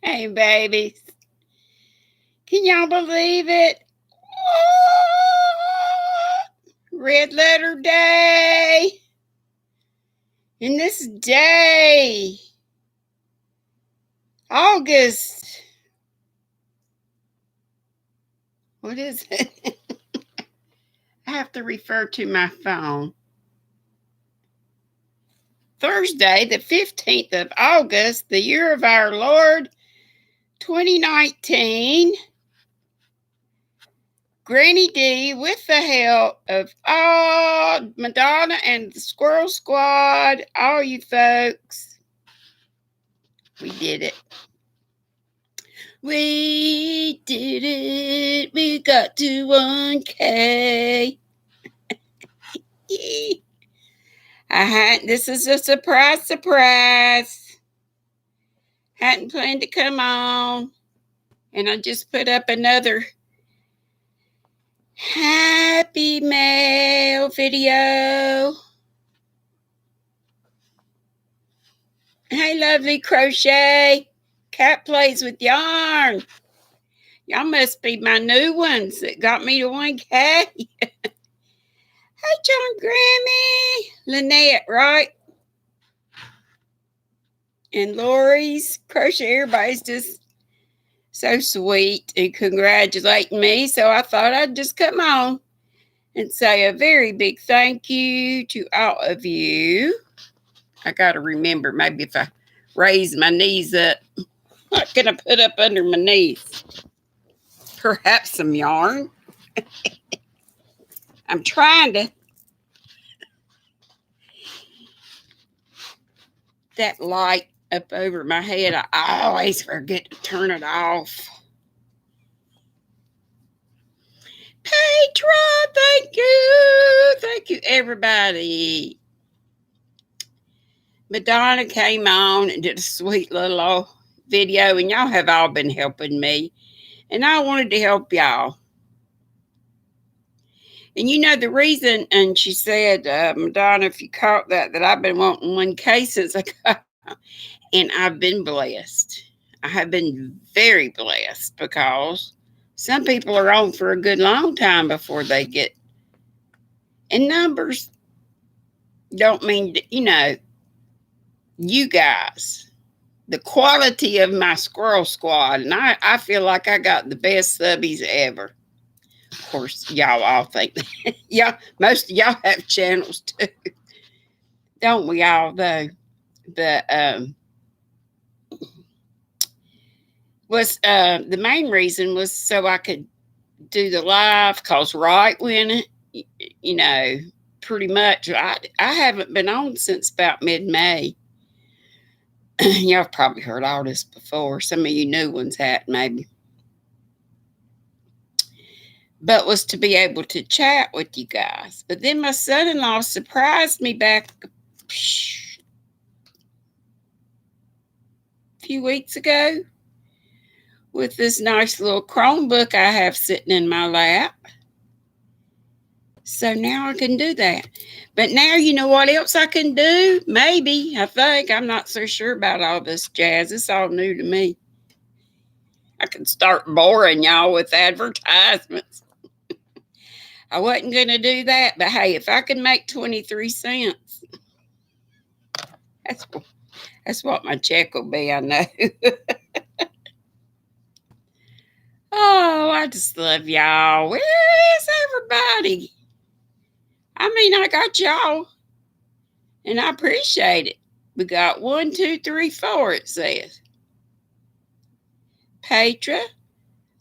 Hey, babies. Can y'all believe it? Red letter day. And this day, August. What is it? I have to refer to my phone. Thursday, the 15th of August, the year of our Lord, 2019. Granny D, with the help of all Madonna and the Squirrel Squad, all you folks, we did it. We did it. We got to 1K. This is a surprise. Hadn't planned to come on. And I just put up another Happy Mail video. Hey, lovely crochet. Cat plays with yarn. Y'all must be my new ones that got me to 1K. Hey, John Grammy. Lynette, right? And Lori's crochet. Everybody's just so sweet and congratulating me. So I thought I'd just come on and say a very big thank you to all of you. I got to remember, maybe if I raise my knees up, what can I put up under my knees? Perhaps some yarn. I'm trying to. That light up over my head, I always forget to turn it off. Petra, thank you. Thank you, everybody. Madonna came on and did a sweet little video, and y'all have all been helping me. And I wanted to help y'all. And you know the reason, and she said, Madonna, if you caught that I've been wanting 1K since I got, and I've been blessed. I have been very blessed because some people are on for a good long time before they get. And numbers don't mean, you guys, the quality of my Squirrel Squad. And I feel like I got the best subbies ever. Of course, y'all all think that. Yeah, most of y'all have channels too. Don't we all, though? But the main reason was so I could do the live, because right when, pretty much I haven't been on since about mid-May. Y'all have probably heard all this before. Some of you new ones had, maybe. But was to be able to chat with you guys. But then my son-in-law surprised me back a few weeks ago with this nice little Chromebook I have sitting in my lap. So now I can do that. But now you know what else I can do? Maybe, I think. I'm not so sure about all this jazz. It's all new to me. I can start boring y'all with advertisements. I wasn't going to do that, but hey, if I can make 23 cents, that's what my check will be, I know. Oh, I just love y'all. Where is everybody? I mean, I got y'all, and I appreciate it. We got 1, 2, 3, 4, it says. Petra,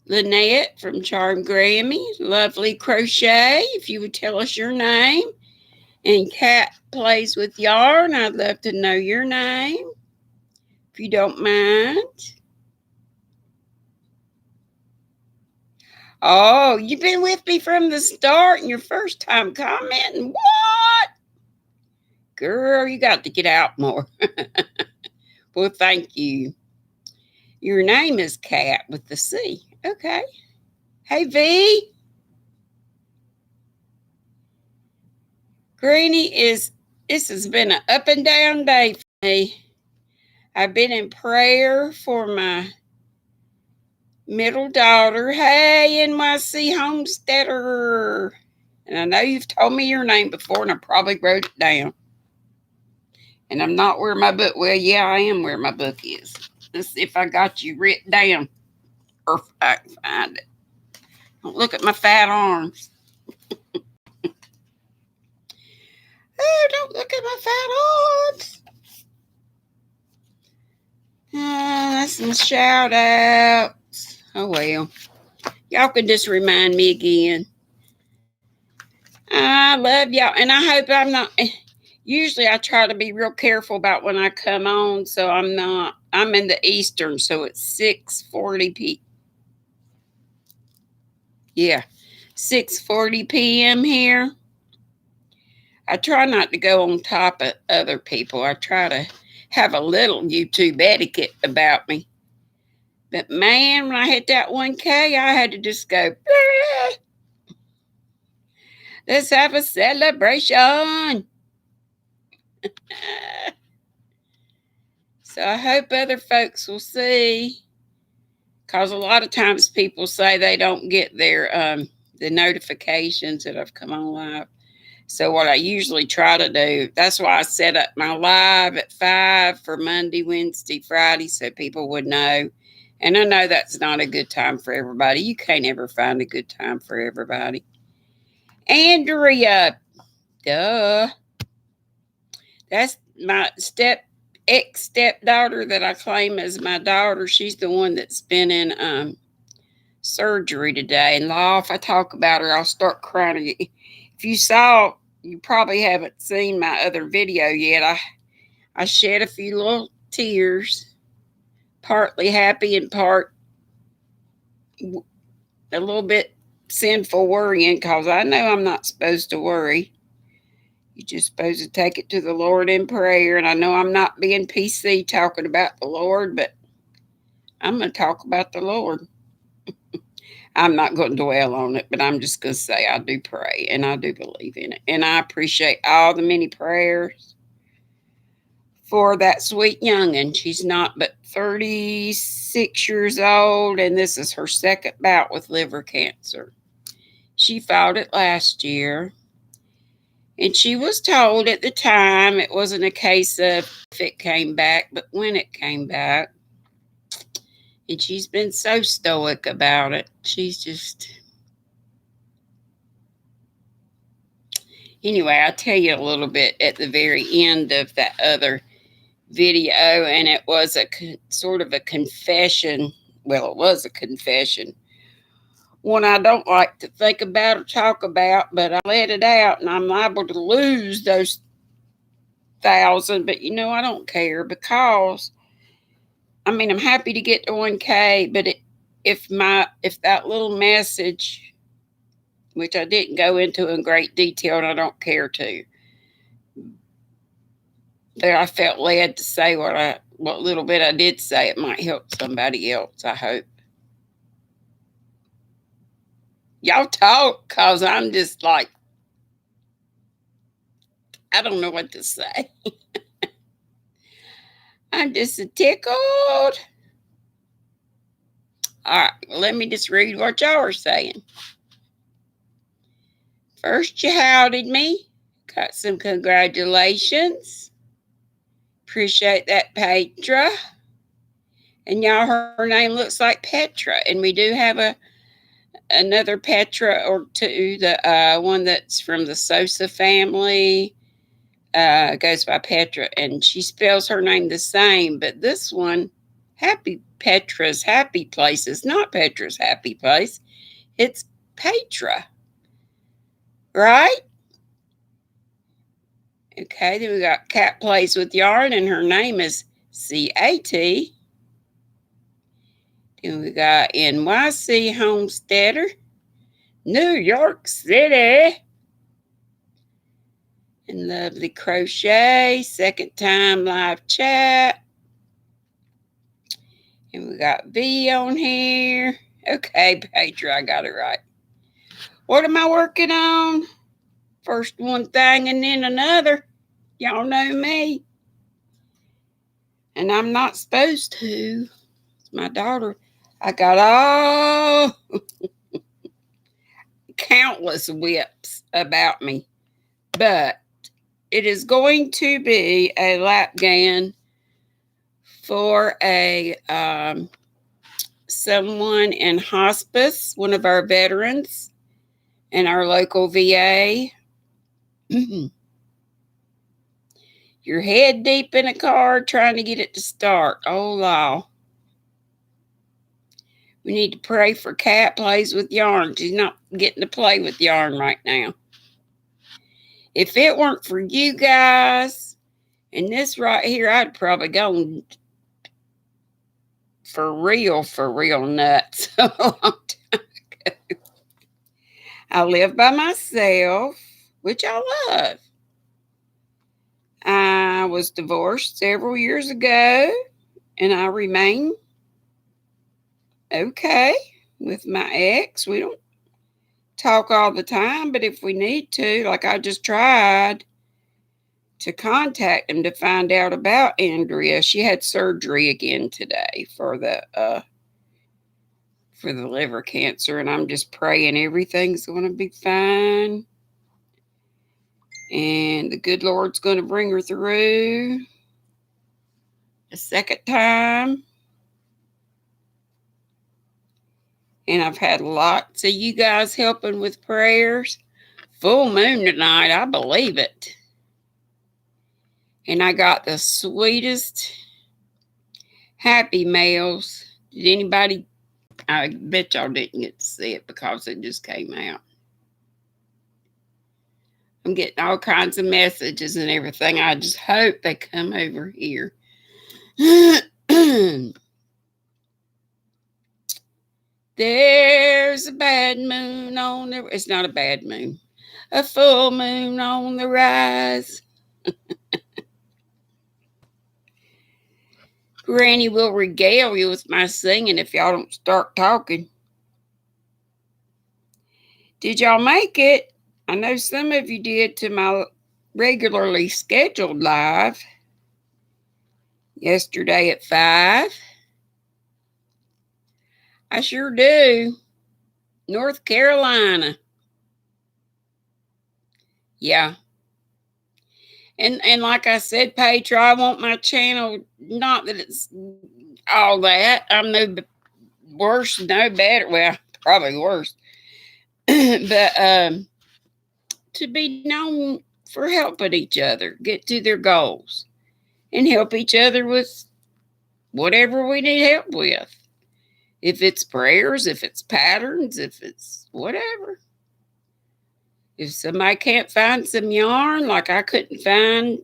Lynette from Charm Grammy, Lovely Crochet, if you would tell us your name. And Cat Plays with Yarn, I'd love to know your name, if you don't mind. Oh, you've been with me from the start and your first time commenting. What? Girl, you got to get out more. Well, thank you. Your name is Cat with the C. Okay. Hey, V. Granny, this has been an up and down day for me. I've been in prayer for my middle daughter. Hey, NYC homesteader. And I know you've told me your name before, and I probably wrote it down. And I'm not where my book. Well, yeah, I am where my book is. Let's see if I got you written down, or if I can find it. Don't look at my fat arms. Oh, don't look at my fat arms. That's some shout outs. Oh well. Y'all can just remind me again. I love y'all, and I hope I'm not. Usually I try to be real careful about when I come on, so I'm not. I'm in the Eastern, so it's 6:40 p. Yeah, 6:40 p.m. here. I try not to go on top of other people. I try to have a little YouTube etiquette about me. But man, when I hit that 1K, I had to just go, let's have a celebration. So I hope other folks will see, because a lot of times people say they don't get their the notifications that I've come on live. So what I usually try to do, that's why I set up my live at 5 for Monday, Wednesday, Friday, so people would know. And I know that's not a good time for everybody. You can't ever find a good time for everybody. Andrea, duh. That's my ex-stepdaughter that I claim as my daughter. She's the one that's been in surgery today. And if I talk about her, I'll start crying. If you saw, you probably haven't seen my other video yet. I shed a few little tears, partly happy and part a little bit sinful worrying, because I know I'm not supposed to worry. You're just supposed to take it to the Lord in prayer. And I know I'm not being PC talking about the Lord, but I'm going to talk about the Lord. I'm not going to dwell on it, but I'm just going to say I do pray and I do believe in it. And I appreciate all the many prayers for that sweet young'un. She's not but 36 years old, and this is her second bout with liver cancer. She fought it last year, and she was told at the time it wasn't a case of if it came back, but when it came back. And she's been so stoic about it. She's just... Anyway, I'll tell you a little bit at the very end of that other video, and it was a sort of a confession. Well, it was a confession. One I don't like to think about or talk about, but I let it out, and I'm liable to lose those 1,000. But I don't care, because I'm happy to get to 1K, but if that little message, which I didn't go into in great detail, and I don't care to, that I felt led to say what little bit I did say, it might help somebody else, I hope. Y'all talk, because I'm just like, I don't know what to say. I'm just tickled. All right, well, let me just read what y'all are saying. First, you howdied me. Got some congratulations. Appreciate that, Petra. And y'all, her name looks like Petra. And we do have another Petra or two. The one that's from the Sosa family goes by Petra. And she spells her name the same. But this one, Petra's Happy Place, is not Petra's Happy Place. It's Petra. Right? Okay, then we got Cat Plays with Yarn, and her name is CAT. Then we got NYC Homesteader, New York City. And Lovely Crochet, second time live chat. And we got V on here. Okay, Petra, I got it right. What am I working on? First one thing and then another. Y'all know me. And I'm not supposed to. It's my daughter. I got all countless whips about me, but it is going to be a lap band for a someone in hospice, one of our veterans in our local VA. You're head deep in a car trying to get it to start. Oh, law. We need to pray for Cat plays with yarn. She's not getting to play with yarn right now. If it weren't for you guys and this right here, I'd probably gone for real nuts a long time ago. I live by myself, which I love. I was divorced several years ago, and I remain okay with my ex. We don't talk all the time, but if we need to, like I just tried to contact him to find out about Andrea. She had surgery again today for the liver cancer, and I'm just praying everything's going to be fine. And the good Lord's going to bring her through a second time. And I've had lots of you guys helping with prayers. Full moon tonight, I believe it. And I got the sweetest happy mails. Did anybody? I bet y'all didn't get to see it because it just came out. I'm getting all kinds of messages and everything. I just hope they come over here. There's a bad moon on the... It's not a bad moon. A full moon on the rise. Granny will regale you with my singing if y'all don't start talking. Did y'all make it? I know some of you did to my regularly scheduled live yesterday at 5. I sure do. North Carolina. Yeah. And like I said, Petra, I want my channel, not that it's all that. I'm no worse, no better. Well, probably worse. But to be known for helping each other get to their goals and help each other with whatever we need help with. If it's prayers, if it's patterns, if it's whatever. If somebody can't find some yarn, like I couldn't find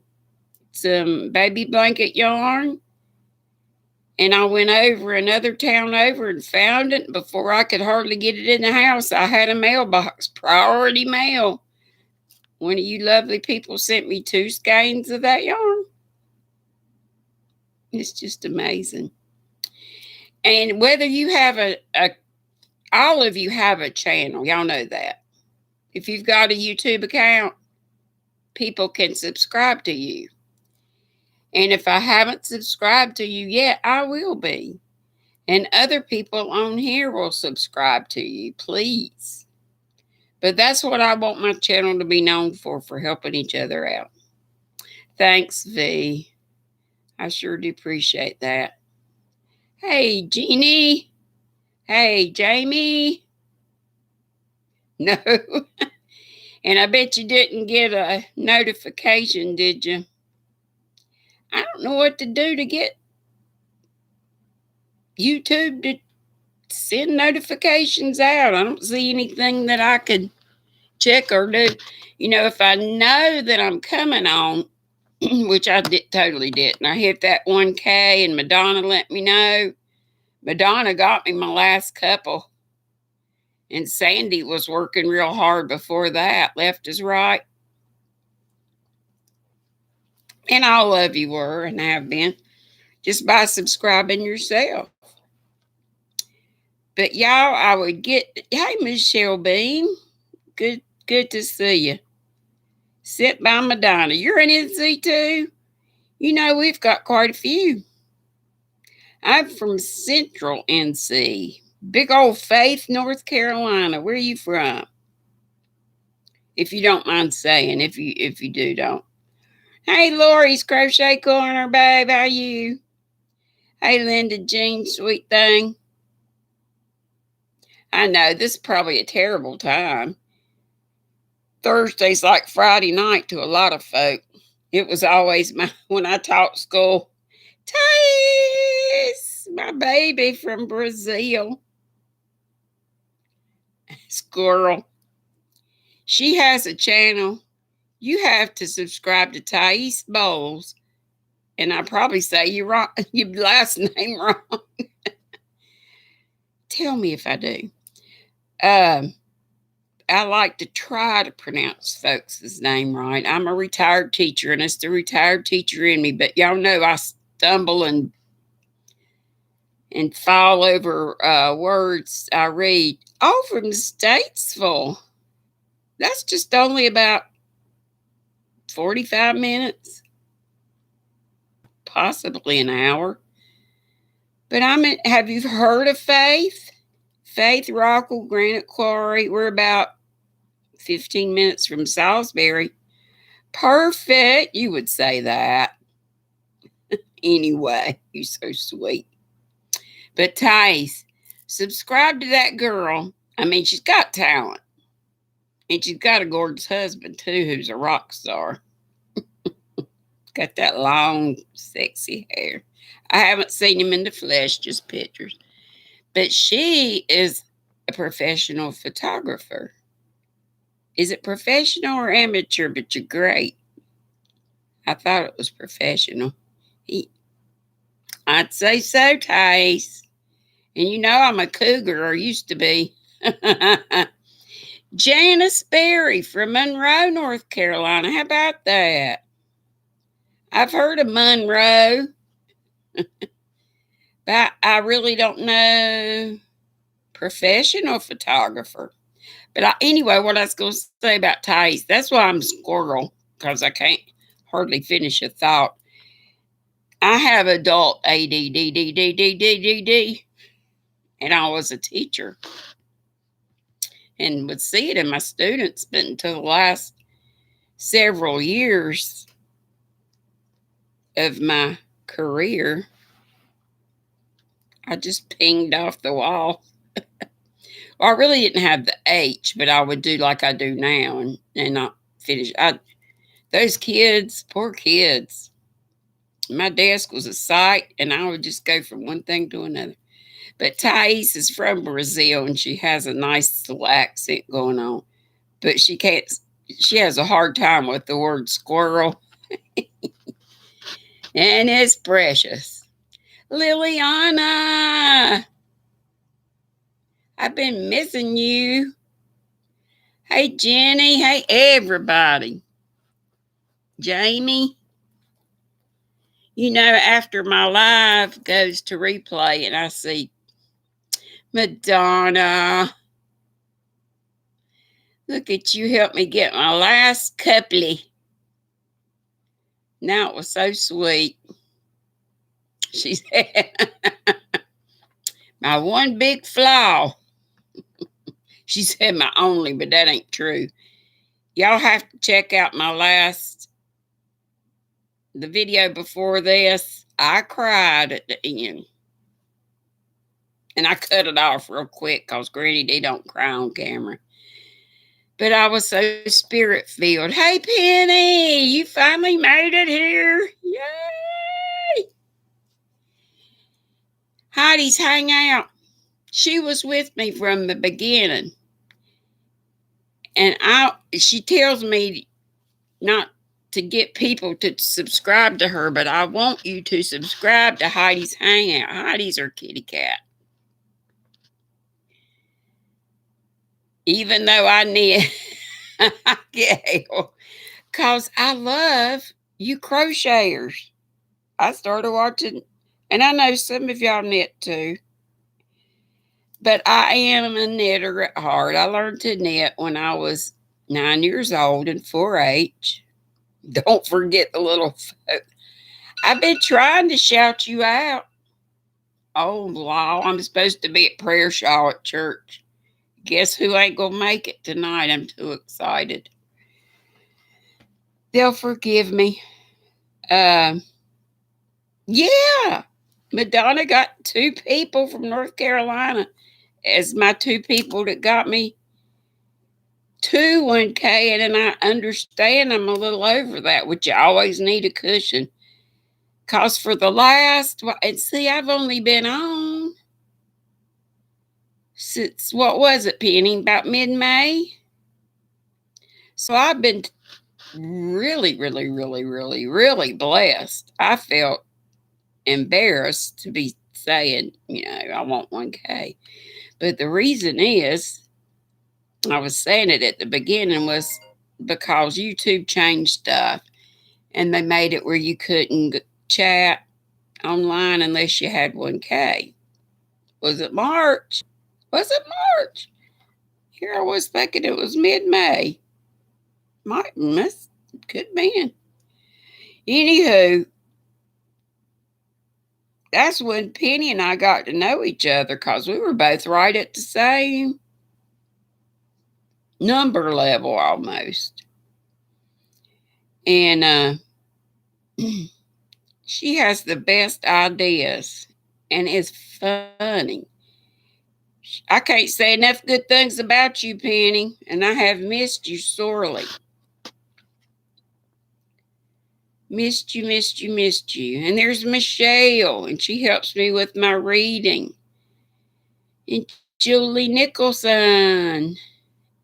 some baby blanket yarn, and I went over another town over and found it, before I could hardly get it in the house, I had a mailbox, priority mail. One of you lovely people sent me 2 skeins of that yarn. It's just amazing. And whether you have all of you have a channel, y'all know that. If you've got a YouTube account, people can subscribe to you. And if I haven't subscribed to you yet, I will be. And other people on here will subscribe to you, please. But that's what I want my channel to be known for helping each other out. Thanks, V. I sure do appreciate that. Hey, Jeannie. Hey, Jamie. No. And I bet you didn't get a notification, did you? I don't know what to do to get YouTube to send notifications out. I don't see anything that I could check or do. You know, if I know that I'm coming on, which I totally didn't. I hit that 1K and Madonna let me know. Madonna got me my last couple. And Sandy was working real hard before that, left as right. And all of you were and have been, just by subscribing yourself. But y'all, I would get, hey, Michelle Bean, good to see you. Sit by Madonna. You're an NC too? You know, we've got quite a few. I'm from Central NC. Big old Faith, North Carolina. Where are you from? If you don't mind saying, if you do, don't. Hey, Lori's Crochet Corner, babe. How you? Hey, Linda Jean, sweet thing. I know this is probably a terrible time. Thursday's like Friday night to a lot of folk. It was always when I taught school. Thais, my baby from Brazil. Squirrel. She has a channel. You have to subscribe to Thais Bowles. And I probably say your last name wrong. Tell me if I do. I like to try to pronounce folks' name right. I'm a retired teacher, and it's the retired teacher in me. But y'all know I stumble and fall over words I read. Oh, from Statesville. That's just only about 45 minutes, possibly an hour. But have you heard of Faith? Faith Rockall, Granite Quarry. We're about 15 minutes from Salisbury. Perfect. You would say that. Anyway, you're so sweet. But Thais, subscribe to that girl. I mean, she's got talent. And she's got a gorgeous husband, too, who's a rock star. Got that long, sexy hair. I haven't seen him in the flesh, just pictures. But she is a professional photographer. Is it professional or amateur? But you're great. I thought it was professional. I'd say so, Thais. And you know I'm a cougar, or used to be. Janice Berry from Monroe, North Carolina. How about that? I've heard of Monroe, but I really don't know professional photographer. But anyway, what I was going to say about Thais, that's why I'm Squirrel, because I can't hardly finish a thought. I have adult ADD, and I was a teacher and would see it in my students, but until the last several years of my career, I just pinged off the wall. Well, I really didn't have the H, but I would do like I do now and not finish. Those kids, poor kids. My desk was a sight, and I would just go from one thing to another. But Thais is from Brazil, and she has a nice little accent going on. But she has a hard time with the word squirrel. And it's precious. Liliana, I've been missing you. Hey, Jenny. Hey, everybody. Jamie. You know, after my live goes to replay and I see Madonna. Look at you, help me get my last couplet. Now it was so sweet. She said, my one big flaw. She said my only, but that ain't true. Y'all have to check out the video before this. I cried at the end. And I cut it off real quick because Granny D don't cry on camera. But I was so spirit-filled. Hey, Penny, you finally made it here. Yay! Heidi's Hangout. She was with me from the beginning. And she tells me not to get people to subscribe to her, but I want you to subscribe to Heidi's Hangout. Heidi's her kitty cat. Even though I need, because I love you crocheters. I started watching, and I know some of y'all knit too. But I am a knitter at heart. I learned to knit when I was 9 years old in 4-H. Don't forget the little folk. I've been trying to shout you out. Oh, law, I'm supposed to be at prayer shawl at church. Guess who ain't gonna make it tonight? I'm too excited. They'll forgive me. Um, yeah, Madonna got 2 people from North Carolina as my 2 people that got me to 1K, and I understand I'm a little over that, which you always need a cushion. Cause for the last, and see, I've only been on since, what was it, Penny? About mid-May. So I've been really, really, really, really, really blessed. I felt embarrassed to be saying, I want 1K. But the reason is, I was saying it at the beginning, was because YouTube changed stuff and they made it where you couldn't chat online unless you had 1K. Was it March? Was it March? Here I was thinking it was mid-May. Must could been. Anywho, that's when Penny and I got to know each other because we were both right at the same number level almost. And she has the best ideas and is funny. I can't say enough good things about you, Penny, and I have missed you sorely. Missed you, missed you, missed you. And there's Michelle, and she helps me with my reading. And Julie Nicholson.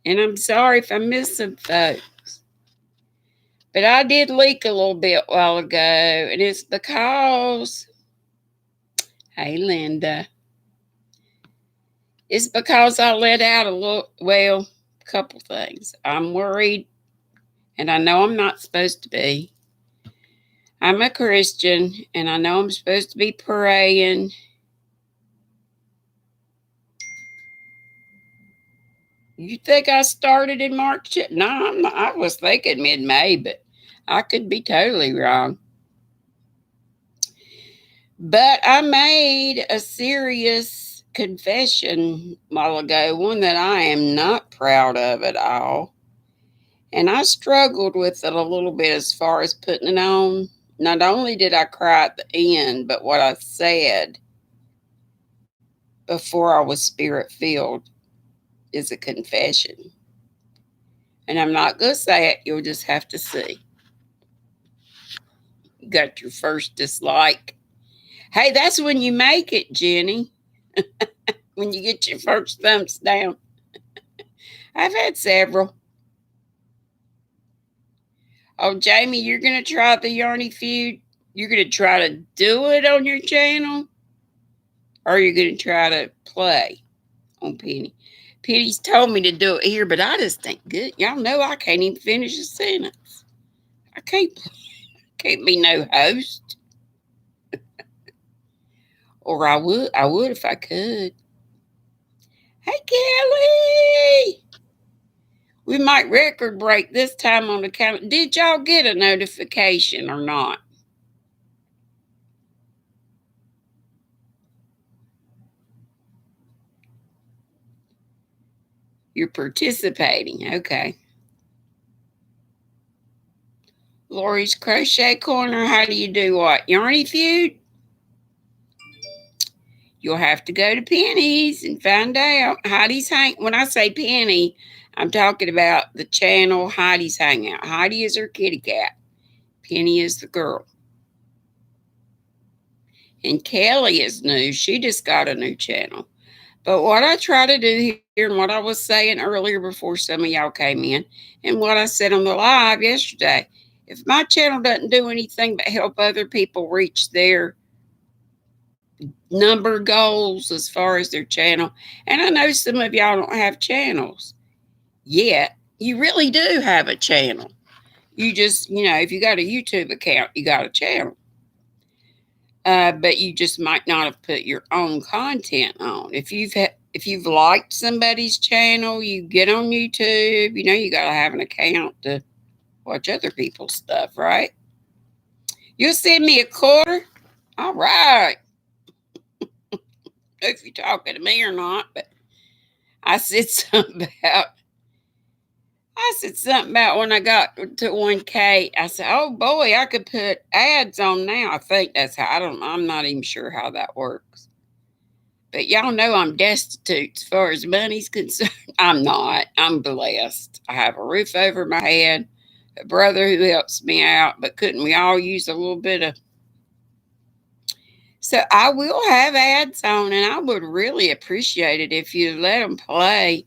And I'm sorry if I missed some folks. But I did leak a little bit a while ago, and it's because, hey, Linda, it's because I let out a couple things. I'm worried, and I know I'm not supposed to be. I'm a Christian, and I know I'm supposed to be praying. You think I started in March? No, I'm not. I was thinking mid-May, but I could be totally wrong. But I made a serious confession a while ago, one that I am not proud of at all. And I struggled with it a little bit as far as putting it on. Not only did I cry at the end, but what I said before I was spirit filled is a confession. And I'm not going to say it, you'll just have to see. You got your first dislike. Hey, that's when you make it, Jenny. When you get your first thumbs down. I've had several. Oh, Jamie, you're going to try the Yarny Feud? You're going to try to do it on your channel? Or you're going to try to play on Penny? Penny's told me to do it here, but I just think good. Y'all know I can't even finish a sentence. I can't be no host. Or I would if I could. Hey, Kelly! We might record break this time on the calendar. Did y'all get a notification or not? You're participating. Okay. Lori's Crochet Corner. How do you do what? Yarny Feud? You'll have to go to Penny's and find out. Heidi's when I say Penny, I'm talking about the channel Heidi's Hangout. Heidi is her kitty cat. Penny is the girl. And Kelly is new. She just got a new channel. But what I try to do here, and what I was saying earlier before some of y'all came in, and what I said on the live yesterday, if my channel doesn't do anything but help other people reach their number goals as far as their channel, and I know some of y'all don't have channels yet, you really do have a channel. You just, if you got a YouTube account, you got a channel. But you just might not have put your own content on. If you've liked somebody's channel, you get on YouTube, you got to have an account to watch other people's stuff, right? You'll send me a quarter? All right. if you're talking to me or not, but I said something about when I got to 1K. I said, "Oh boy, I could put ads on now." I think that's how. I'm not even sure how that works. But y'all know I'm destitute as far as money's concerned. I'm not. I'm blessed. I have a roof over my head, a brother who helps me out, but couldn't we all use a little bit of. So I will have ads on, and I would really appreciate it if you let them play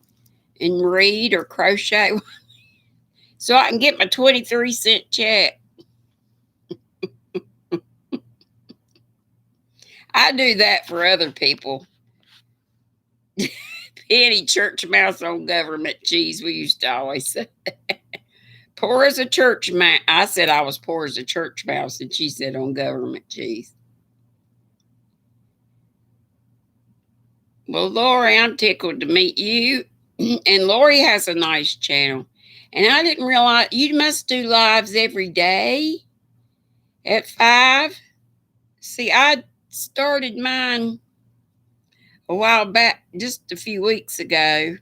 and read or crochet so I can get my 23-cent check. I do that for other people. Penny church mouse on government cheese, we used to always say. Poor as a church mouse. I said I was poor as a church mouse, and she said on government cheese. Well, Lori, I'm tickled to meet you. And Lori has a nice channel. And I didn't realize you must do lives every day at 5. See, I started mine a while back, just a few weeks ago.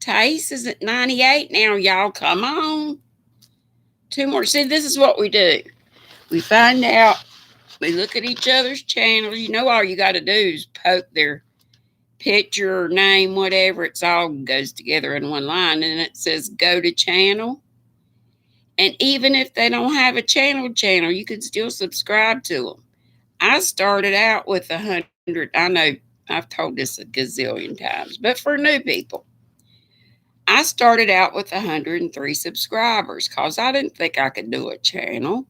Thais is at 98 now, y'all. Come on. 2 more. See, this is what we do. We find out, we look at each other's channels. You know, all you got to do is poke their picture or name, whatever. It's all goes together in one line, and it says go to channel. And even if they don't have a channel, you can still subscribe to them. I started out with 100. I know I've told this a gazillion times, but for new people, I started out with 103 subscribers because I didn't think I could do a channel.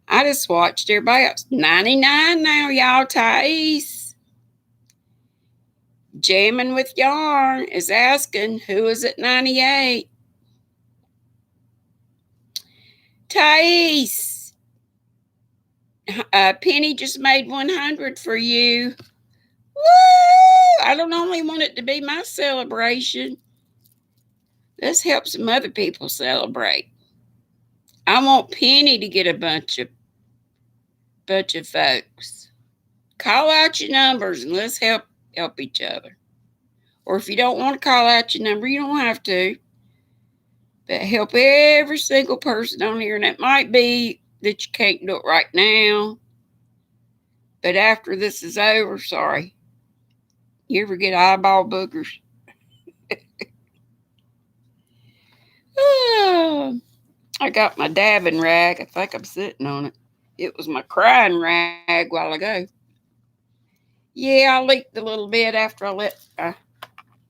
I just watched everybody else. 99 now, y'all. Thais, Jamming with Yarn, is asking who is at 98. Thais, Penny just made 100 for you. Woo! I don't only want it to be my celebration. Let's help some other people celebrate. I want Penny to get a bunch of folks. Call out your numbers and let's help each other. Or if you don't want to call out your number, you don't have to. But help every single person on here. And it might be that you can't do it right now. But after this is over, sorry. You ever get eyeball boogers? I got my dabbing rag. I think I'm sitting on it. It was my crying rag a while ago. Yeah, I leaked a little bit after I let...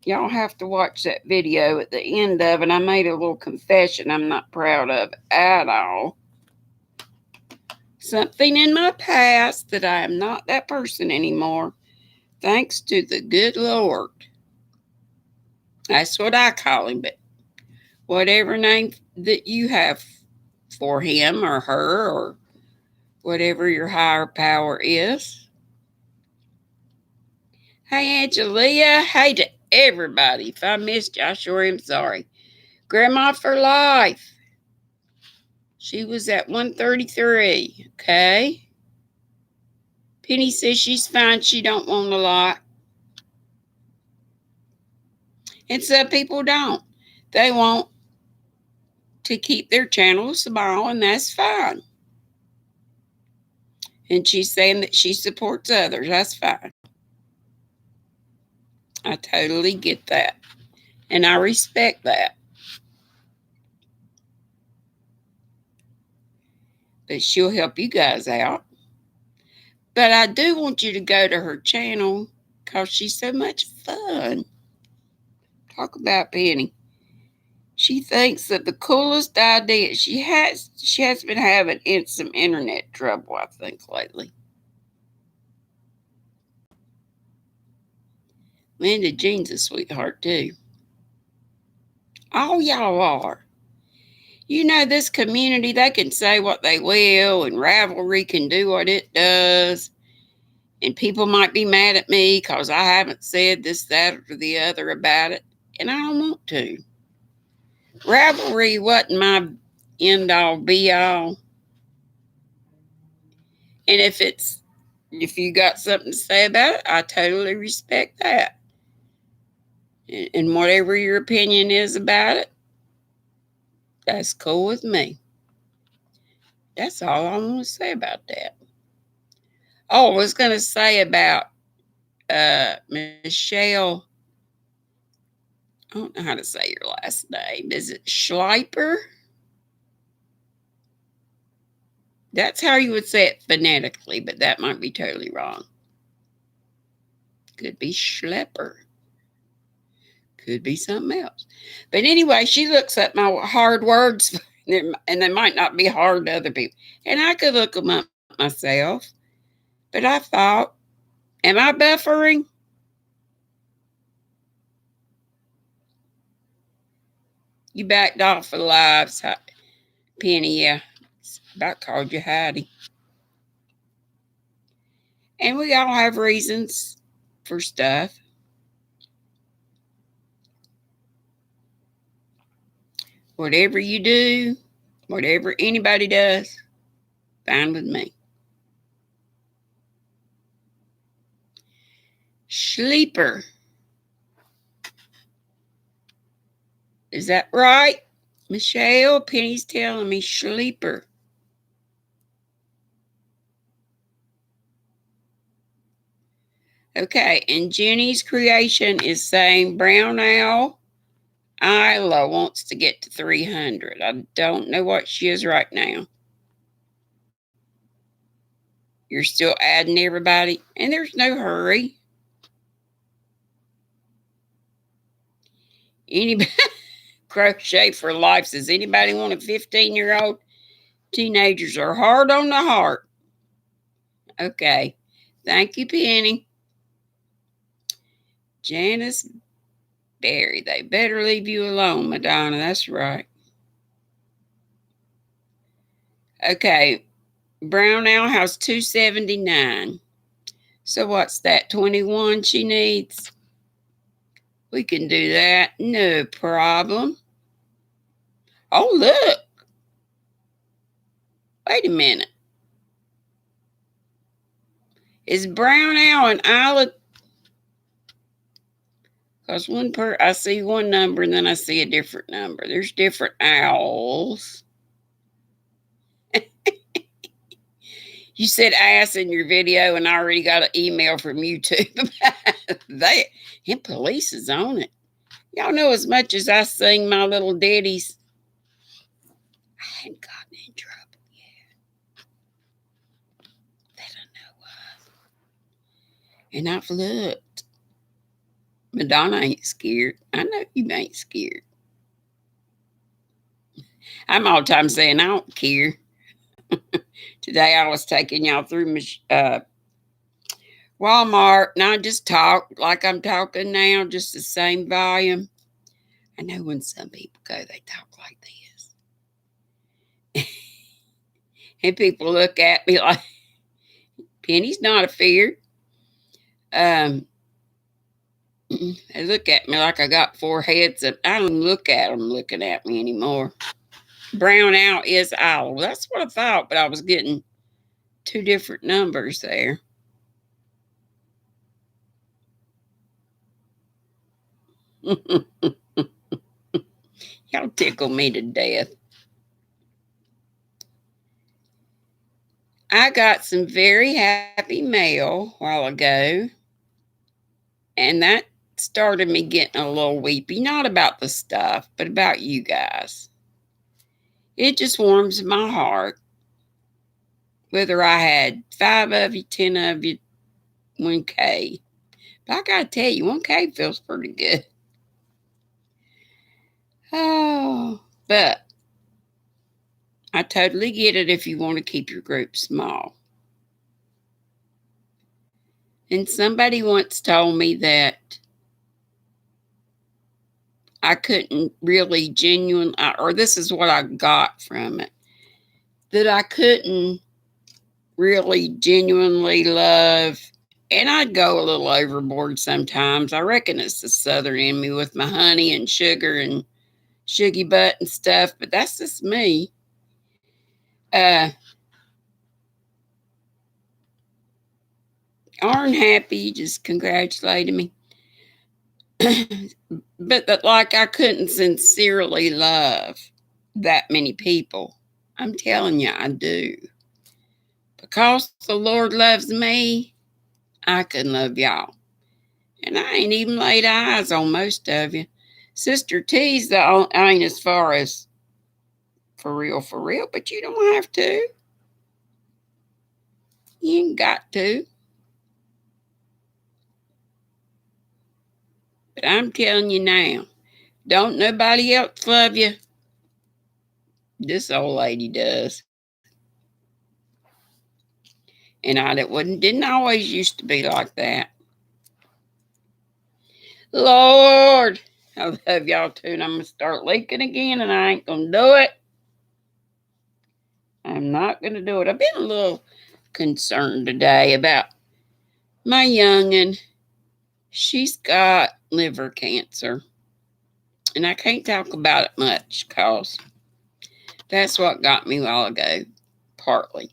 y'all have to watch that video at the end of it. I made a little confession I'm not proud of at all. Something in my past that I am not that person anymore. Thanks to the good Lord. That's what I call him, but whatever name that you have for him or her or whatever your higher power is. Hey, Angelia. Hey to everybody. If I missed you, I sure am sorry. Grandma for life. She was at 133. Okay. Penny says she's fine. She don't want a lot. And some people don't. They want to keep their channel small, and that's fine. And she's saying that she supports others. That's fine. I totally get that. And I respect that. But she'll help you guys out. But I do want you to go to her channel because she's so much fun. Talk about Penny. She thinks that the coolest idea, she has been having some internet trouble, I think, lately. Linda Jean's a sweetheart, too. All y'all are. You know, this community, they can say what they will, and Ravelry can do what it does. And people might be mad at me because I haven't said this, that, or the other about it. And I don't want to. Ravelry wasn't my end-all, be-all. And if it's If you got something to say about it, I totally respect that. And whatever your opinion is about it, that's cool with me. That's all I want to say about that. Oh, I was going to say about Michelle. I don't know how to say your last name. Is it Schleiper? That's how you would say it phonetically, but that might be totally wrong. Could be Schlepper. Could be something else. But anyway, she looks up my hard words, and they might not be hard to other people. And I could look them up myself. But I thought, am I buffering? You backed off of the lives, Penny. Yeah, about called you Heidi. And we all have reasons for stuff. Whatever you do, whatever anybody does, fine with me. Sleeper. Is that right? Michelle, Penny's telling me sleeper. Okay, and Jenny's creation is saying brown owl. Isla wants to get to 300. I don't know what she is right now. You're still adding everybody, and there's no hurry. Anybody crochet for life says anybody want a 15-year-old? Teenagers are hard on the heart. Okay. Thank you, Penny. Janice Berry. They better leave you alone, Madonna. That's right. Okay. Brown Owl has 279. So what's that? 21 she needs? We can do that. No problem. Oh, look. Wait a minute. Is Brown Owl and Isla? Because I see one number and then I see a different number. There's different owls. You said ass in your video, and I already got an email from YouTube about that. And police is on it. Y'all know as much as I sing my little ditties, I hadn't gotten in trouble yet that I know of. And I've looked. Madonna ain't scared. I know you ain't scared. I'm all the time saying I don't care. Today I was taking y'all through Walmart, and I just talked like I'm talking now, just the same volume. I know when some people go, they talk like this. And people look at me like, Penny's not afeard. They look at me like I got four heads. I don't look at them looking at me anymore. Brown Owl is owl. That's what I thought, but I was getting two different numbers there. Y'all tickle me to death. I got some very happy mail a while ago, and that started me getting a little weepy. Not about the stuff, but about you guys. It just warms my heart. Whether I had 5 of you, 10 of you, 1K. But I gotta tell you, 1K feels pretty good. Oh, but I totally get it if you want to keep your group small. And somebody once told me that I couldn't really genuinely, or this is what I got from it, that I couldn't really genuinely love, and I'd go a little overboard sometimes. I reckon it's the southern in me with my honey and sugar and shuggy butt and stuff, but that's just me. aren't happy, just congratulated me. But that, like, I couldn't sincerely love that many people. I'm telling you, I do. Because the Lord loves me, I can love y'all. And I ain't even laid eyes on most of you. Sister T's I ain't as far as for real, but you don't have to. You ain't got to. But I'm telling you now, don't nobody else love you. This old lady does. And didn't always used to be like that. Lord, I love y'all too, and I'm gonna start leaking again, and I ain't gonna do it. I'm not gonna do it. I've been a little concerned today about my youngin'. She's got liver cancer, and I can't talk about it much because that's what got me a while ago, partly.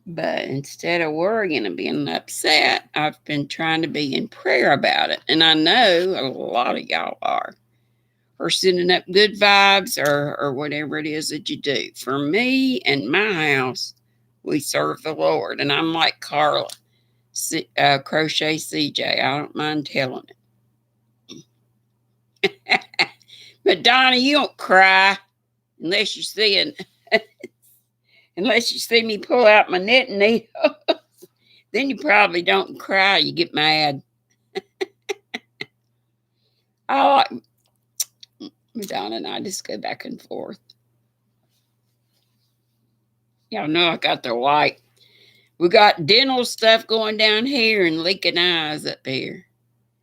But instead of worrying and being upset, I've been trying to be in prayer about it. And I know a lot of y'all are, or sending up good vibes, or whatever it is that you do. For me and my house, we serve the Lord. And I'm like Carla, Crochet CJ. I don't mind telling it. Madonna, you don't cry unless you see unless you see me pull out my knitting needle. Then you probably don't cry. You get mad. I like Madonna and I just go back and forth. Y'all know I got the white. We got dental stuff going down here and leaking eyes up here.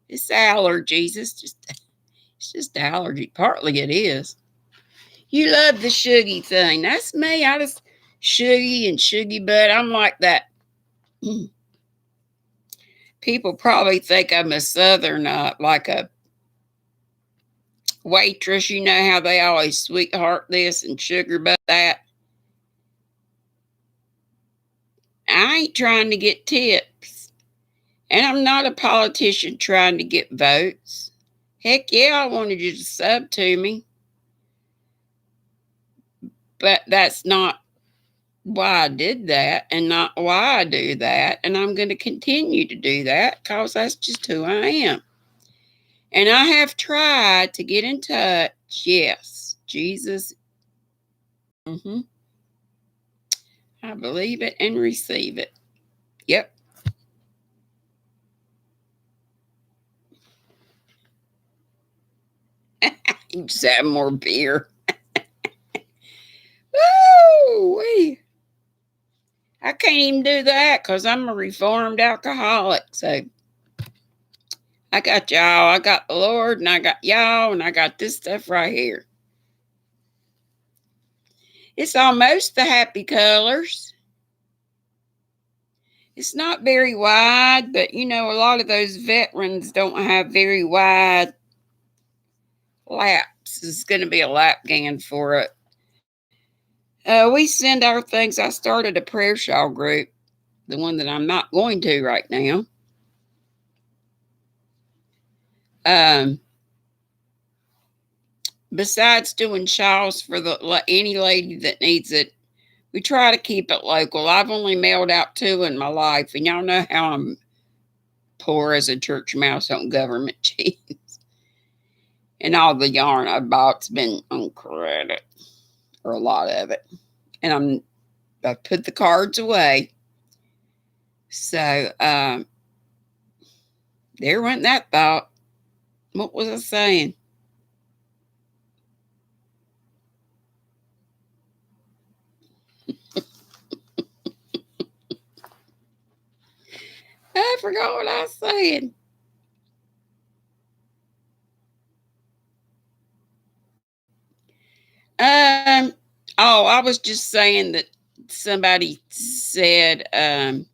It's allergies. It's just allergy. Partly it is. You love the suggy thing. That's me. I just suggy and suggy butt. I'm like that. People probably think I'm a southerner, like a waitress. You know how they always sweetheart this and sugar butt that. I ain't trying to get tips. And I'm not a politician trying to get votes. Heck yeah, I wanted you to sub to me. But that's not why I did that and not why I do that. And I'm going to continue to do that because that's just who I am. And I have tried to get in touch. Yes, Jesus. Mm-hmm. I believe it and receive it. Yep. You just have more beer. Woo! I can't even do that because I'm a reformed alcoholic. So I got y'all. I got the Lord, and I got y'all, and I got this stuff right here. It's almost the happy colors. It's not very wide, but you know, a lot of those veterans don't have very wide laps. It's going to be a lap band for it. We send our things. I started a prayer shawl group, the one that I'm not going to right now. Besides doing shawls for any lady that needs it, we try to keep it local. I've only mailed out 2 in my life, and y'all know how I'm poor as a church mouse on government cheese. And all the yarn I bought's been on credit, or a lot of it. And I put the cards away. So there went that thought. What was I saying? I forgot what I was saying. I was just saying that somebody said they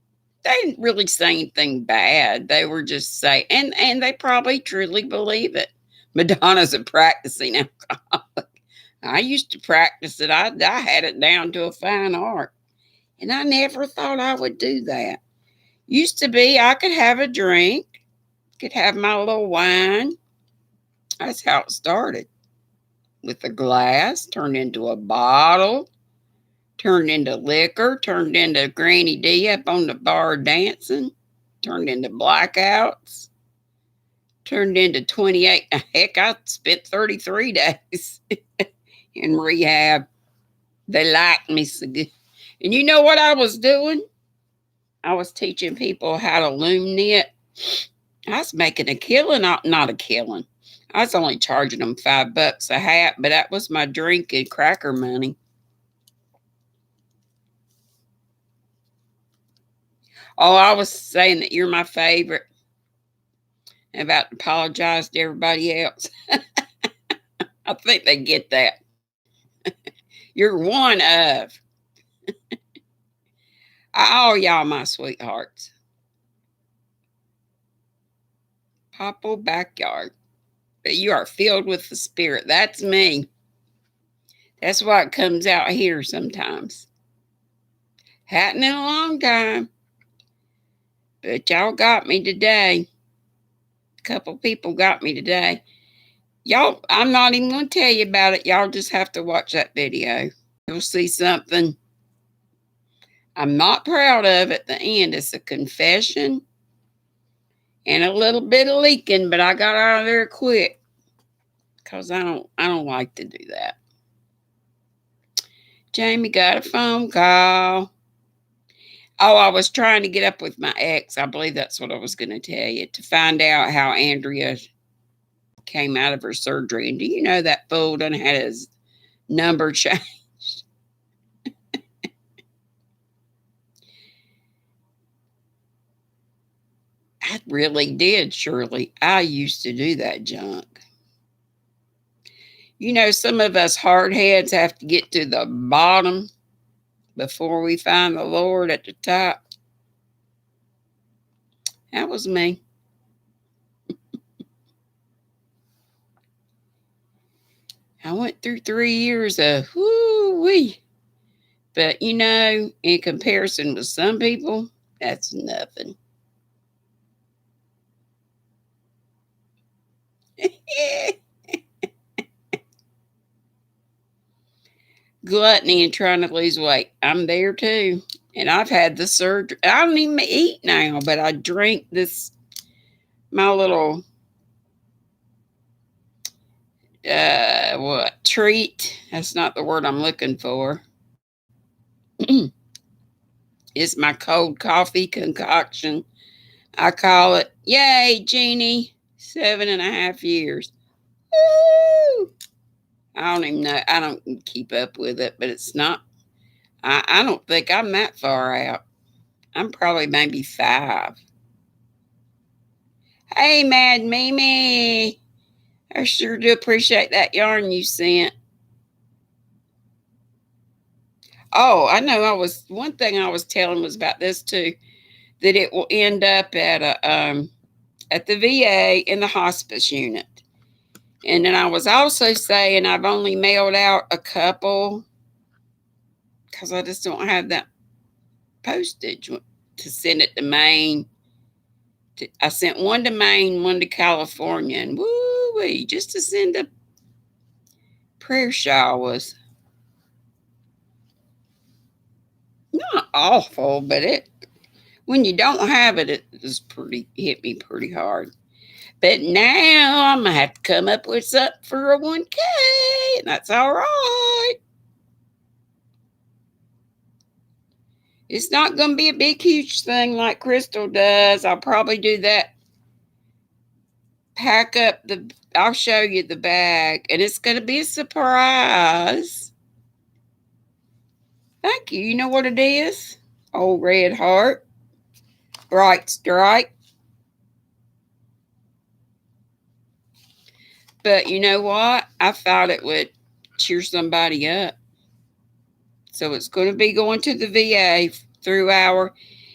didn't really say anything bad. They were just saying, and they probably truly believe it. Madonna's a practicing alcoholic. I used to practice it. I had it down to a fine art. And I never thought I would do that. Used to be I could have a drink, could have my little wine. That's how it started. With a glass, turned into a bottle, turned into liquor, turned into Granny D up on the bar dancing, turned into blackouts, turned into 28. Heck, I spent 33 days in rehab. They liked me so good. And you know what I was doing? I was teaching people how to loom knit. I was making a killing, not a killing. I was only charging them $5 a hat, but that was my drink and cracker money. Oh, I was saying that you're my favorite. I'm about to apologize to everybody else. I think they get that. You're one of. All y'all my sweethearts. Popple backyard. But you are filled with the spirit. That's me. That's why it comes out here sometimes. Hadn't in a long time. But y'all got me today. A couple people got me today. Y'all, I'm not even going to tell you about it. Y'all just have to watch that video. You'll see something I'm not proud of at the end. It's a confession and a little bit of leaking, but I got out of there quick because I don't like to do that. Jamie got a phone call. Oh, I was trying to get up with my ex. I believe that's what I was going to tell you, to find out how Andrea came out of her surgery. And do you know that fool done had his number changed? I really did, Shirley. I used to do that junk. You know, some of us hardheads have to get to the bottom before we find the Lord at the top. That was me. I went through 3 years of whoo-wee. But, you know, in comparison with some people, that's nothing. Gluttony and trying to lose weight. I'm there too. And I've had the surgery. I don't even eat now, but I drink this, my little, treat. That's not the word I'm looking for. It's my cold coffee concoction. I call it, yay, Jeannie, 7.5 years. Woo! I don't even know. I don't keep up with it, but it's not. I don't think I'm that far out. I'm probably maybe 5. Hey, Mad Mimi. I sure do appreciate that yarn you sent. Oh, I know. One thing I was telling was about this too, that it will end up at the VA in the hospice unit. And then I was also saying I've only mailed out a couple because I just don't have that postage to send it to Maine. I sent one to Maine, one to California, and woo-wee, just to send a prayer showers. Not awful, but when you don't have it, it just hit me pretty hard. But now I'm gonna have to come up with something for a 1K, and that's all right. It's not gonna be a big, huge thing like Crystal does. I'll probably do that. I'll show you the bag, and it's gonna be a surprise. Thank you. You know what it is? Old red heart, bright stripe. But you know what? I thought it would cheer somebody up. So it's going to be going to the VA through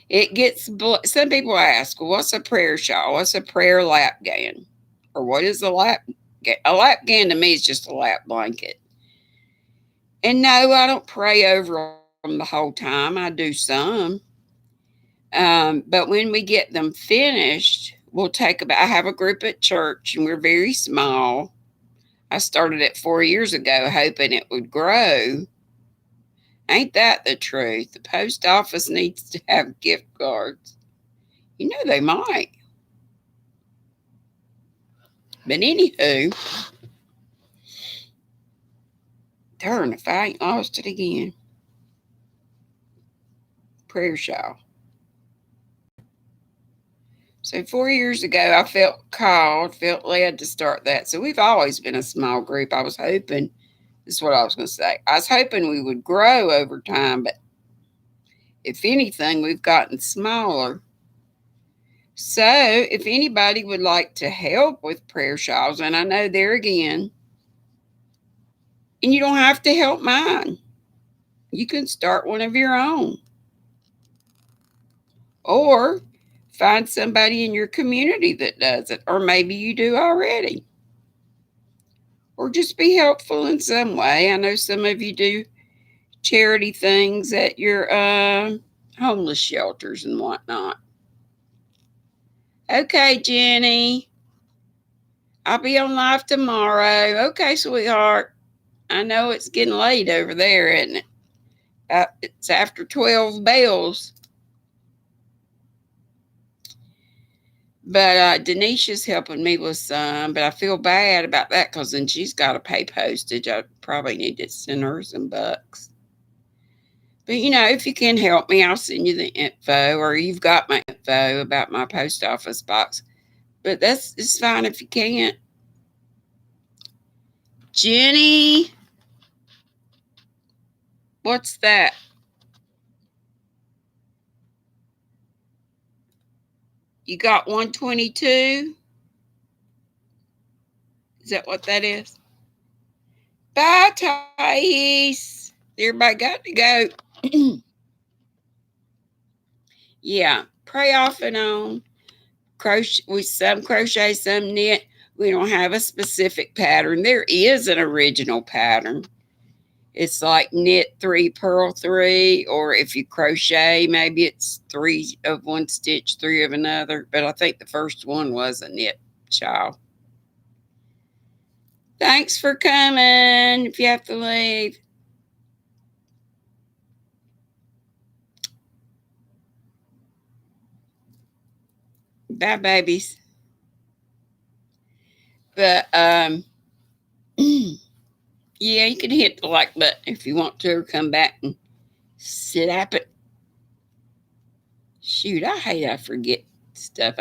it gets, some people ask, well, what's a prayer shawl? What's a prayer lap gown? Or what is a lap gown? A lap gown to me is just a lap blanket. And no, I don't pray over them the whole time. I do some. But when we get them finished, I have a group at church and we're very small. I started it 4 years ago hoping it would grow. Ain't that the truth? The post office needs to have gift cards. You know they might. But anywho, darn if I ain't lost it again. Prayer shawl. So 4 years ago, I felt led to start that. So we've always been a small group. I was hoping, this is what I was going to say. I was hoping we would grow over time, but if anything, we've gotten smaller. So if anybody would like to help with prayer shawls, and I know there again, and you don't have to help mine. You can start one of your own. Or find somebody in your community that does it. Or maybe you do already. Or just be helpful in some way. I know some of you do charity things at your homeless shelters and whatnot. Okay, Jenny. I'll be on live tomorrow. Okay, sweetheart. I know it's getting late over there, isn't it? It's after 12 bells. But Denisha's helping me with some, but I feel bad about that because then she's got to pay postage. I probably need to send her some bucks. But, if you can help me, I'll send you the info, or you've got my info about my post office box. But it's fine if you can't. Jenny, what's that? You got 122? Is that what that is? Bye, Thais. Everybody got to go. Yeah, pray off and on. Crochet, some crochet, some knit. We don't have a specific pattern. There is an original pattern. It's like knit 3, purl 3, or if you crochet, maybe it's 3 of one stitch, 3 of another. But I think the first one was a knit shawl. Thanks for coming. If you have to leave. Bye, babies. But yeah, you can hit the like button if you want to, or come back and sit up it. Shoot, I forget stuff.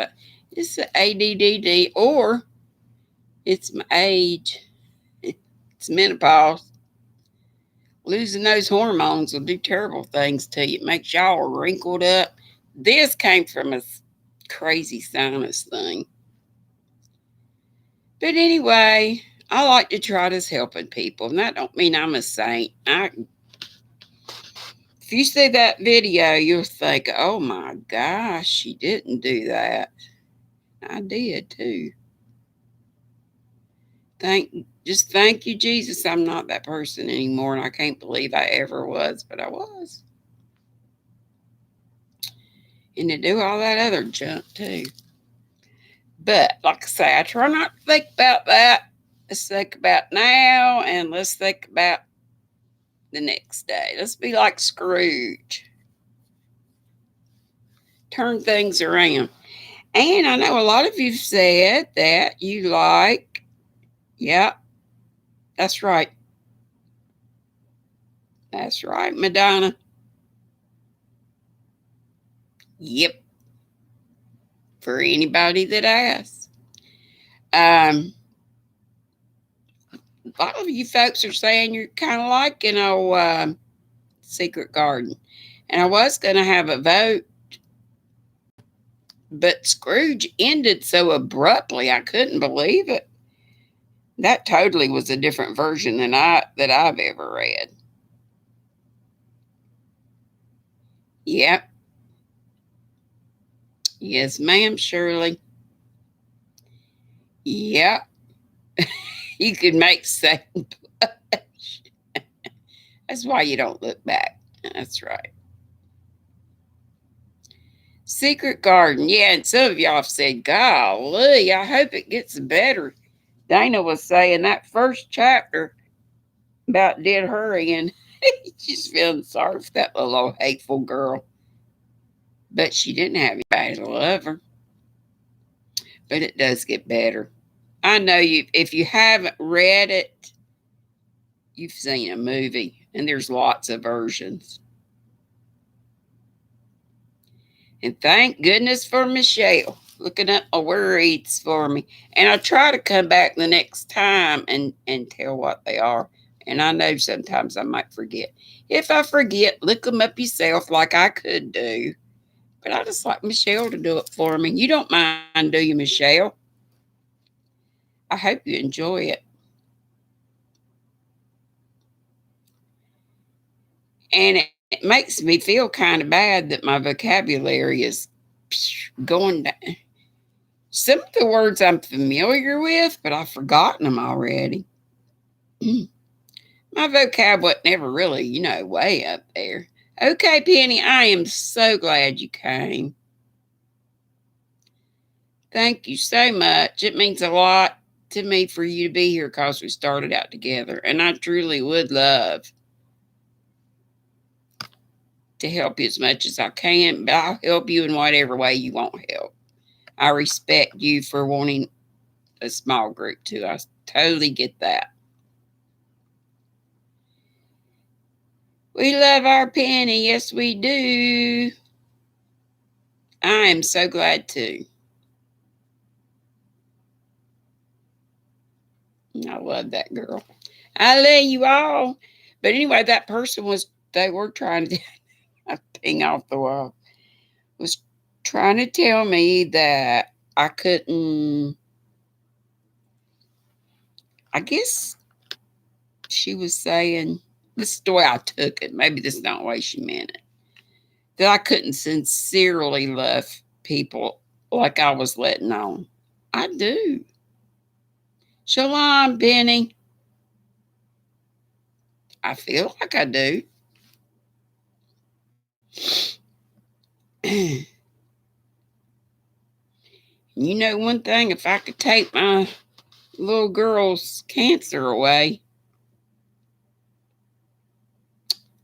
It's the ADDD, or it's my age. It's menopause. Losing those hormones will do terrible things to you. It makes y'all wrinkled up. This came from a crazy sinus thing. But anyway, I like to try this helping people. And that don't mean I'm a saint. If you see that video, you'll think, oh my gosh, she didn't do that. I did too. Thank you, Jesus. I'm not that person anymore, and I can't believe I ever was, but I was. And to do all that other junk too. But like I say, I try not to think about that. Let's think about now, and let's think about the next day. Let's be like Scrooge. Turn things around. And I know a lot of you said that you like, yeah, that's right. That's right, Madonna. Yep. For anybody that asks. A lot of you folks are saying you're kind of like, Secret Garden. And I was going to have a vote, but Scrooge ended so abruptly, I couldn't believe it. That totally was a different version than I've ever read. Yep. Yes, ma'am, Shirley. Yep. You could make Satan blush. That's why you don't look back. That's right. Secret Garden. Yeah, and some of y'all have said, golly, I hope it gets better. Dana was saying that first chapter about did her in. She's feeling sorry for that little old hateful girl. But she didn't have anybody to love her. But it does get better. I know you if you haven't read it, you've seen a movie, and there's lots of versions. And thank goodness for Michelle looking up my words for me. And I try to come back the next time and tell what they are. And I know sometimes I might forget. If I forget, look them up yourself like I could do. But I just like Michelle to do it for me. You don't mind, do you, Michelle? I hope you enjoy it. And it makes me feel kind of bad that my vocabulary is going down. Some of the words I'm familiar with, but I've forgotten them already. My vocab wasn't never really, way up there. Okay, Penny, I am so glad you came. Thank you so much. It means a lot to me for you to be here because we started out together. And I truly would love to help you as much as I can, but I'll help you in whatever way you want help. I respect you for wanting a small group too. I totally get that. We love our Penny. Yes, we do. I am so glad too. I love that girl. I love you all. But anyway, that person they were trying to ping off the wall, was trying to tell me that I couldn't, I guess she was saying, this is the way I took it. Maybe this is not the way she meant it. That I couldn't sincerely love people like I was letting on. I do. Shalom, Benny. I feel like I do. You know one thing, if I could take my little girl's cancer away,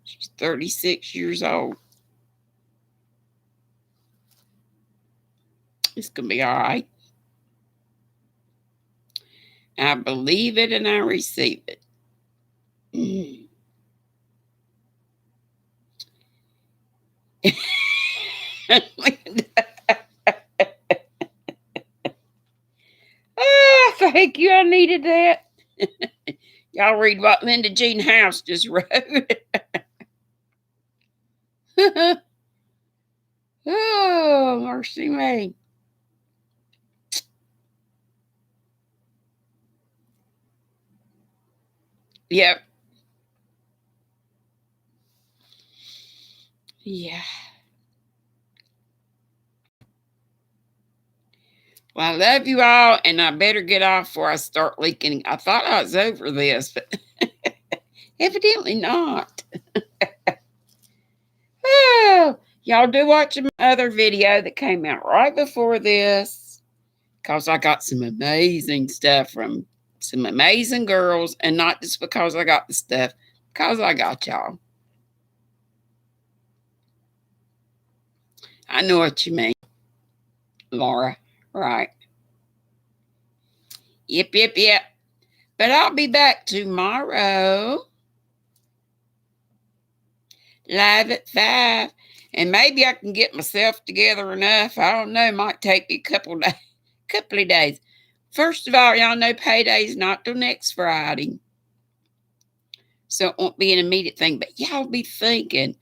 she's 36 years old. It's going to be all right. I believe it and I receive it. Oh, thank you. I needed that. Y'all read what Linda Jean House just wrote. Oh, mercy me. Yep. Yeah. Well, I love you all, and I better get off before I start leaking. I thought I was over this, but evidently not. Oh, y'all do watch my other video that came out right before this, because I got some amazing stuff from some amazing girls, and not just because I got the stuff, because I got y'all. I know what you mean, Laura. Right. Yep. But I'll be back tomorrow, live at 5. And maybe I can get myself together enough. I don't know. It might take me a couple of days. First of all, y'all know payday's not till next Friday. So it won't be an immediate thing. But y'all be thinking,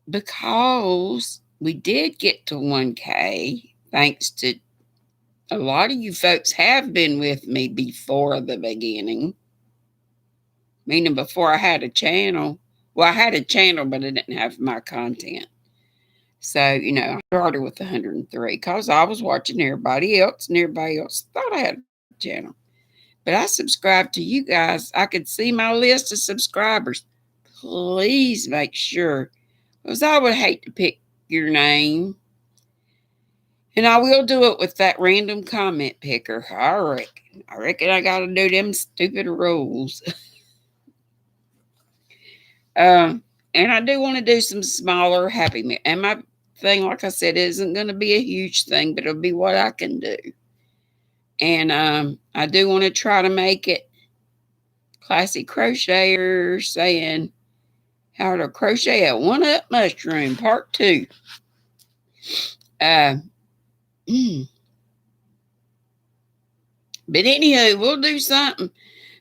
because we did get to 1K, thanks to a lot of you folks have been with me before the beginning. Meaning before I had a channel. Well, I had a channel, but I didn't have my content. So, I started with 103 because I was watching everybody else, and everybody else thought I had a channel. But I subscribed to you guys. I could see my list of subscribers. please make sure, because I would hate to pick your name. And I will do it with that random comment picker. I reckon I got to do them stupid rules. And I do want to do some smaller Happy Meal. And my thing, like I said, isn't going to be a huge thing, but it'll be what I can do. And I do want to try to make it Classy Crocheter saying how to crochet a one-up mushroom, part 2. But anywho, we'll do something.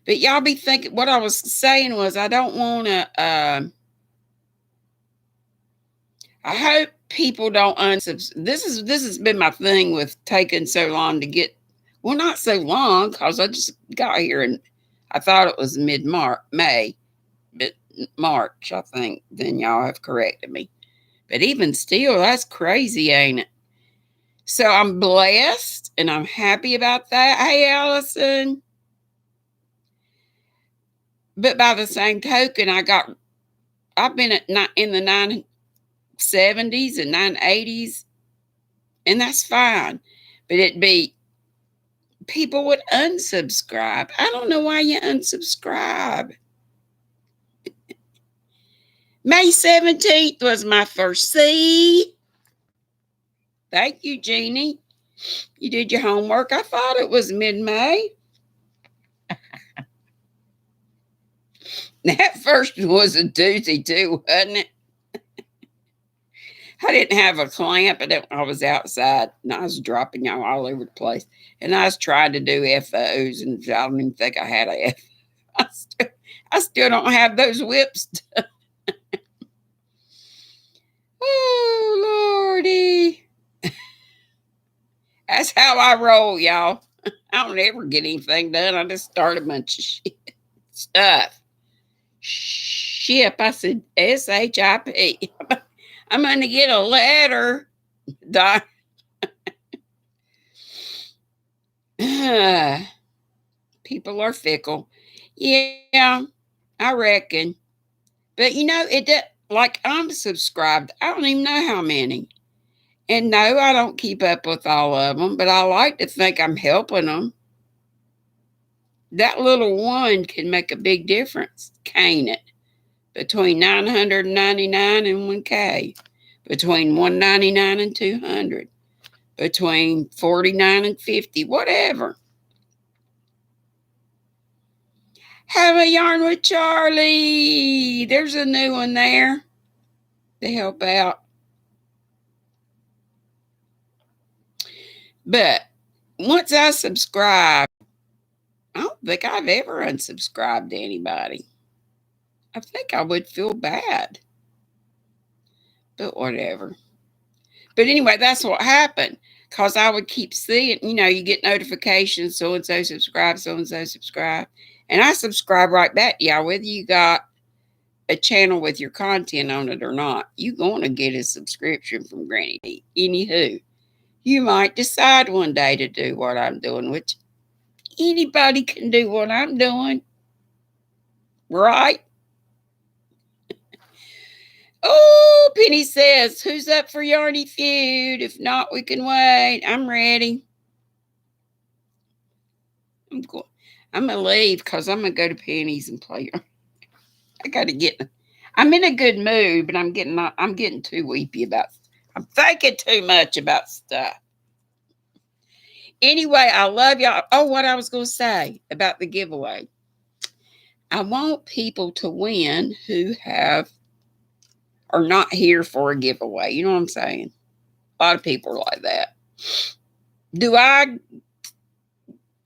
But y'all be thinking, what I was saying was I don't want to, I hope people don't unsubscribe. This has been my thing with taking so long to get, well, not so long, because I just got here and I thought it was May, but March, I think. Then y'all have corrected me. But even still, that's crazy, ain't it? So I'm blessed and I'm happy about that. Hey, Allison. But by the same token, I've been in the 970s and 980s, and that's fine. But people would unsubscribe. I don't know why you unsubscribe. May 17th was my first C. Thank you, Jeannie. You did your homework. I thought it was mid-May. That first one was a doozy too, wasn't it? I didn't have a clamp, and I was outside, and I was dropping y'all all over the place. And I was trying to do FOs, and I don't even think I had a F. I still don't have those whips. Oh, Lordy. That's how I roll, y'all. I don't ever get anything done. I just start a bunch of stuff. Ship. I said SHIP. I'm going to get a letter. People are fickle. Yeah, I reckon. But like I'm subscribed. I don't even know how many. And no, I don't keep up with all of them, but I like to think I'm helping them. That little one can make a big difference, can't it? Between 999 and 1K, between 199 and 200, between 49 and 50, whatever. Have a yarn with Charlie. There's a new one there to help out. But once I subscribe, I don't think I've ever unsubscribed to anybody. I think I would feel bad. But whatever. But anyway, that's what happened. Because I would keep seeing, you get notifications, so-and-so subscribe, so-and-so subscribe. And I subscribe right back to y'all, whether you got a channel with your content on it or not. You're going to get a subscription from Granny D. Anywho, you might decide one day to do what I'm doing, which anybody can do what I'm doing. Right? Oh, Penny says, who's up for Yarny Feud? If not, we can wait. I'm ready. I'm going to leave because I'm going to go to Penny's and play. I got to get, I'm in a good mood, but I'm getting too weepy I'm thinking too much about stuff. Anyway, I love y'all. Oh, what I was going to say about the giveaway. I want people to win who are not here for a giveaway. You know what I'm saying? A lot of people are like that. Do I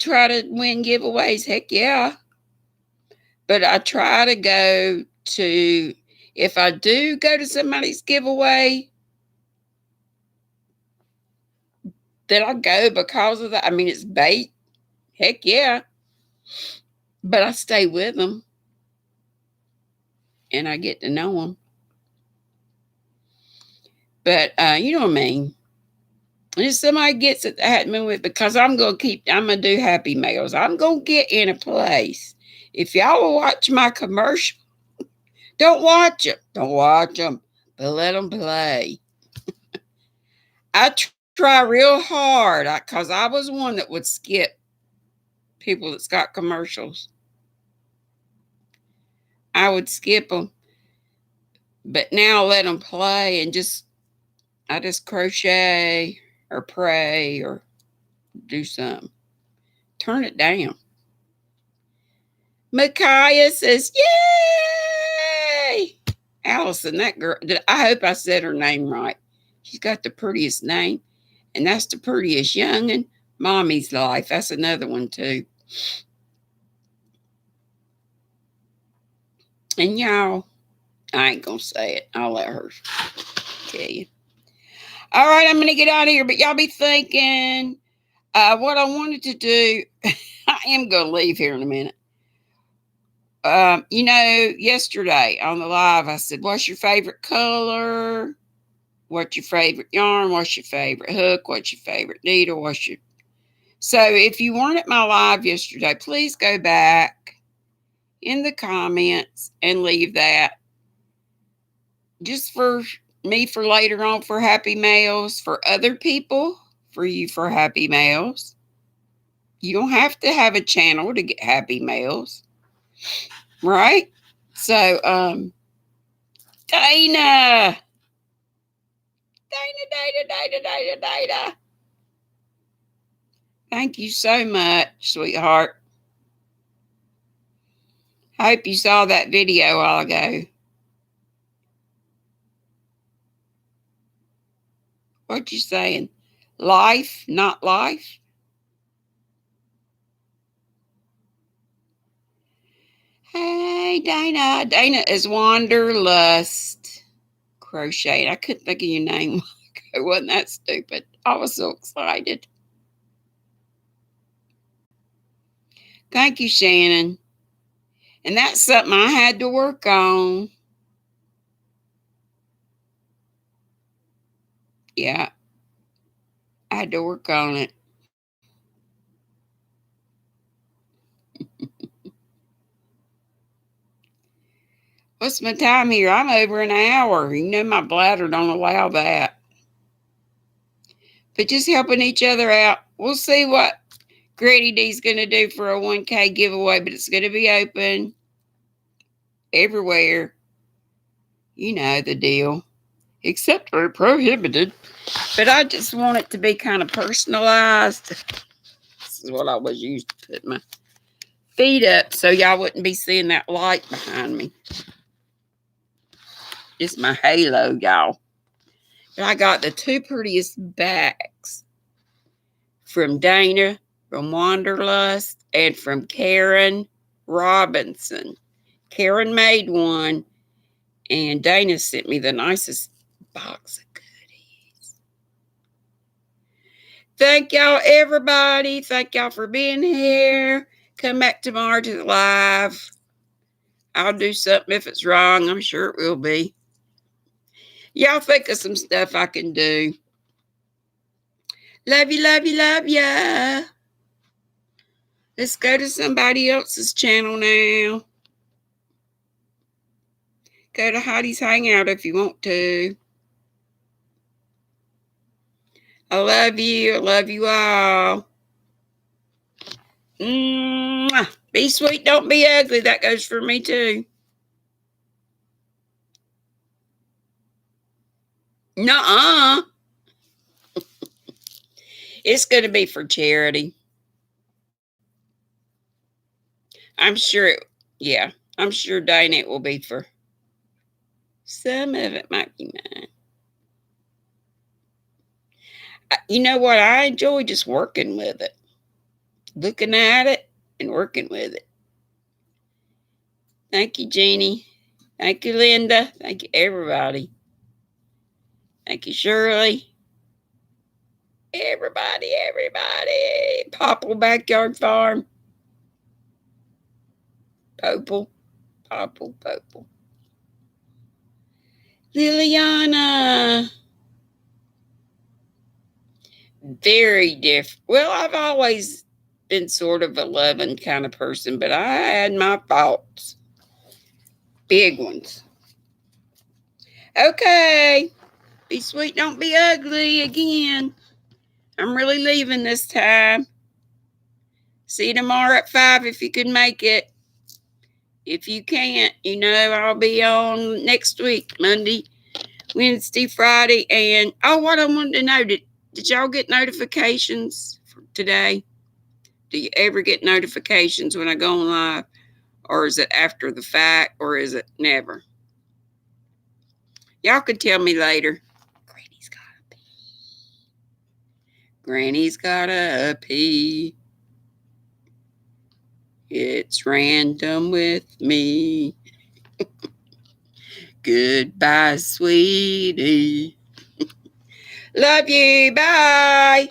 try to win giveaways? Heck yeah. But I try to go to, if I do go to somebody's giveaway, then I go because of that. I mean, it's bait. Heck yeah. But I stay with them. And I get to know them. But you know what I mean? And if somebody gets it, that me with, because I'm going to do Happy Mails. I'm going to get in a place. If y'all will watch my commercial, Don't watch them. Don't watch them, but let them play. I try real hard because I was one that would skip people that's got commercials. I would skip them, but now let them play and I just crochet or pray or do something. Turn it down. Micaiah says, yay! Allison, that girl, I hope I said her name right. She's got the prettiest name, and that's the prettiest youngin'. Mommy's Life, that's another one too. And y'all, I ain't gonna say it. I'll let her tell you. All right, I'm gonna get out of here, but y'all be thinking what I wanted to do. I am gonna leave here in a minute. Yesterday on the live, I said, what's your favorite color? What's your favorite yarn? What's your favorite hook? What's your favorite needle? So if you weren't at my live yesterday, please go back in the comments and leave that. Just for me for later on for Happy Mails, for other people, for you for Happy Mails. You don't have to have a channel to get Happy Mails. Right? So, Dana. Thank you so much, sweetheart. I hope you saw that video a while ago. What you saying? Life, not life? Hey, Dana. Dana is Wanderlust Crochet. I couldn't think of your name. It wasn't that stupid. I was so excited. Thank you, Shannon. And that's something I had to work on. Yeah. I had to work on it. What's my time here? I'm over an hour. You know my bladder don't allow that. But just helping each other out. We'll see what Grady D's going to do for a 1K giveaway, but it's going to be open everywhere. You know the deal. Except for prohibited. But I just want it to be kind of personalized. This is what I was used to put my feet up so y'all wouldn't be seeing that light behind me. It's my halo, y'all. But I got the two prettiest bags from Dana, from Wanderlust, and from Karen Robinson. Karen made one, and Dana sent me the nicest box of goodies. Thank y'all, everybody. Thank y'all for being here. Come back tomorrow to the live. I'll do something if it's wrong. I'm sure it will be. Y'all think of some stuff I can do. Love you, love you, love ya. Let's go to somebody else's channel now. Go to Heidi's Hangout if you want to. I love you. I love you all. Mwah. Be sweet, don't be ugly. That goes for me too. Nuh-uh. It's going to be for charity. I'm sure, I'm sure Dana it will be for. Some of it might be mine. You know what? I enjoy just working with it. Looking at it and working with it. Thank you, Jeannie. Thank you, Linda. Thank you, everybody. Thank you, Shirley. Everybody. Popple Backyard Farm. Popple. Liliana. Very different. Well, I've always been sort of a loving kind of person, but I had my faults. Big ones. Okay. Be sweet, don't be ugly again. I'm really leaving this time. See you tomorrow at 5 if you can make it. If you can't, I'll be on next week, Monday, Wednesday, Friday, and what I wanted to know, did y'all get notifications for today? Do you ever get notifications when I go on live? Or is it after the fact, or is it never? Y'all could tell me later. Granny's gotta pee. Granny's gotta pee. It's random with me. Goodbye, sweetie. Love you. Bye.